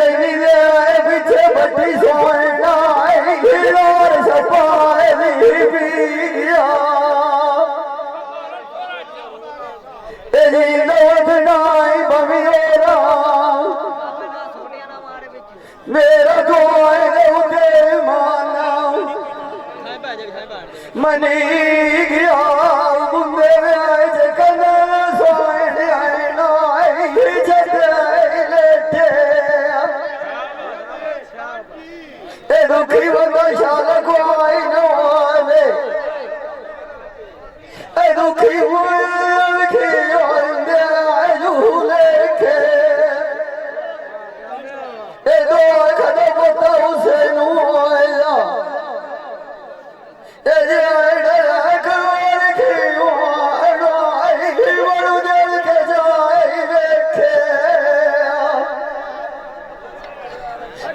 नहीं दे पीछे बड़ी सोना हिलोर सपाए पिया तेरी नौत नाई बमियोरा मेरा दुआए दे उते माना मनी गया बुंदे आए जकन सोने आए नाई जते लेटे ए दुखी बंदा शाल को आई नवाले ए दुखी हुए लिखी आंदे आयु लेके ए दो खदे पता उसे नु आया ए जे आए कर की आना आई बड़ू दिल के जाए देखे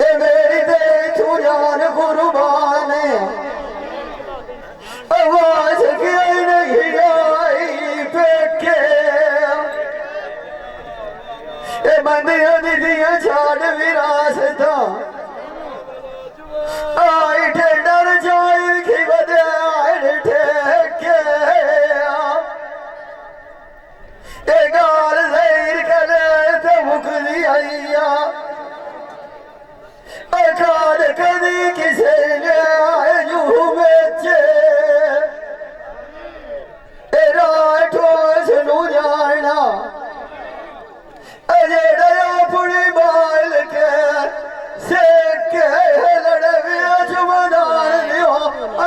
ए मेरी दे तू जान कुर्बान आवाज की नहीं आई पेके ए बंदियां दिया छाड़ विरासत आई ठेडर जाई की बधाई ठेके ए गाल ज़हीर करे ते मुकदी आईया अखाड़ कदी किसे ने आए यूं बेचे ए राठो सनू जाना अजेड़ा अपनी बाल के सेके लड़वे जुमदान लियो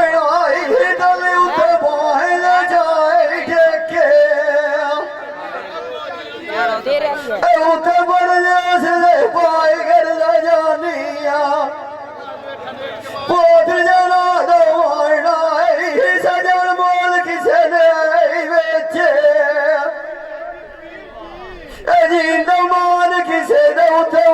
आई दल उते बाहर जाए ठेके उते बड़ से पाई कर जानिया पोत जना दवाना सजन बोल किसे ने बेचे जिंद मान किसे दे उते